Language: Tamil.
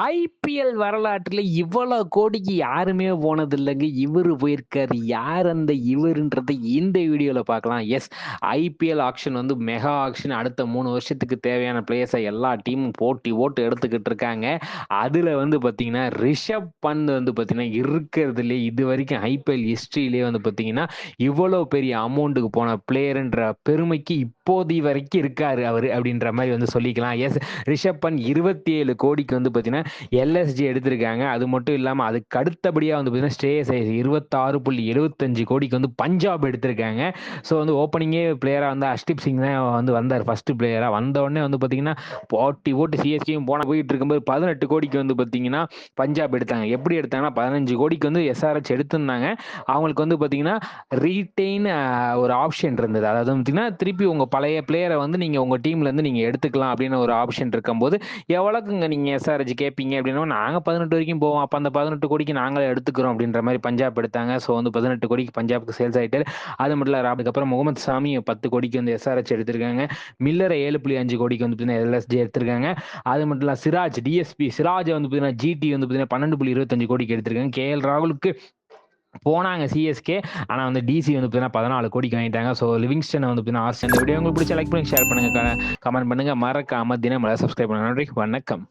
ஐபிஎல் வரலாற்றில இவ்வளோ கோடிக்கு யாருமே போனதில்லங்க. இவரு போயிருக்காரு. யார் அந்த இவருன்றத இந்த வீடியோல பார்க்கலாம். எஸ், ஐபிஎல் ஆக்ஷன் வந்து மெகா ஆக்ஷன். அடுத்த 3 வருஷத்துக்கு தேவையான பிளேயர்ஸ எல்லா டீமும் போட்டி போட்டு எடுத்துக்கிட்டு இருக்காங்க. அதுல வந்து பார்த்தீங்கன்னா, ரிஷப் பந்த் வந்து பார்த்தீங்கன்னா, இருக்கிறதுலயே இதுவரைக்கும் ஐபிஎல் ஹிஸ்டரியிலேயே வந்து பார்த்தீங்கன்னா, இவ்வளோ பெரிய அமௌண்ட்டுக்கு போன பிளேயர்ன்ற பெருமைக்கு இப்போதைய வரைக்கும் இருக்காரு அவரு அப்படின்ற மாரி வந்து சொல்லிக்கலாம். எஸ், ரிஷப் பந்த் 27 கோடிக்கு வந்து பார்த்தீங்கன்னா எல்எஸ்ஜி எடுத்திருக்காங்க. அது மட்டும் இல்லாம அதுக்கு அடுத்தபடியா வந்து பார்த்தீங்கன்னா ஸ்ரேயஸ் ஐயர் 26.75 கோடிக்கு வந்து பஞ்சாப் எடுத்திருக்காங்க. ஸோ வந்து ஓப்பனிங்கே பிளேயரா வந்து அஷ்டிப் சிங் தான் வந்து வந்தார் ஃபர்ஸ்ட் பிளேயரா. வந்த உடனே வந்து பார்த்தீங்கன்னா போட்டி போட்டு சிஎஸ்கேயும் போயிட்டு இருக்கும்போது 18 கோடிக்கு வந்து பார்த்தீங்கன்னா பஞ்சாப் எடுத்தாங்க. எப்படி எடுத்தாங்கன்னா 15 கோடிக்கு வந்து எஸ்ஆர்ஹெச் எடுத்திருந்தாங்க. அவங்களுக்கு வந்து பார்த்தீங்கன்னா ரீடெயின் ஒரு ஆப்ஷன் இருந்தது. அதாவது பார்த்தீங்கன்னா திருப்பி உங்க பழைய பிளேயரை வந்து நீங்க உங்க டீம்ல இருந்து நீங்க எடுத்துக்கலாம் அப்படின்னு ஒரு ஆப்ஷன் இருக்கும்போது எவ்வளவுக்குங்க நீங்க எஸ்ஆர்ஹெச் கேட்பீங்க அப்படின்னா நாங்க 18 வரைக்கும் போவோம். அப்ப அந்த 18 கோடிக்கு நாங்களே எடுத்துக்கிறோம் அப்படின்ற மாதிரி பஞ்சாப் எடுத்தாங்க. ஸோ வந்து 18 கோடிக்கு பஞ்சாப்க்கு சேல்ஸ் ஆயிட்டு அது மட்டும் இல்ல அதுக்கப்புறம் முகமது சாமி 10 கோடிக்கு வந்து எஸ்ஆர்ஹெச் எடுத்திருக்காங்க. மில்லரை 7.5 கோடிக்கு வந்து எல்எஸ்ஜி எடுத்திருக்காங்க. அது மட்டும் இல்ல சிராஜ் டிஎஸ்பி சிராஜ் வந்து ஜிடி வந்து 12.25 கோடிக்கு எடுத்திருக்காங்க. கேஎல் ராகுலுக்கு போனாங்க சிஎஸ்கே. ஆனா வந்து டிசி வந்து 14 கோடிக்கு வாங்கிட்டாங்க. ஸோ லிவிங்ஸ்டன் வந்து ஆர்சன். இந்த வீடியோ உங்களுக்கு பிடிச்ச லைக் பண்ணுங்க, ஷேர் பண்ணுங்க, கமெண்ட் பண்ணுங்க, மறக்காம தினமலர் சப்ஸ்கிரைப் பண்ணுங்க. நன்றி, வணக்கம்.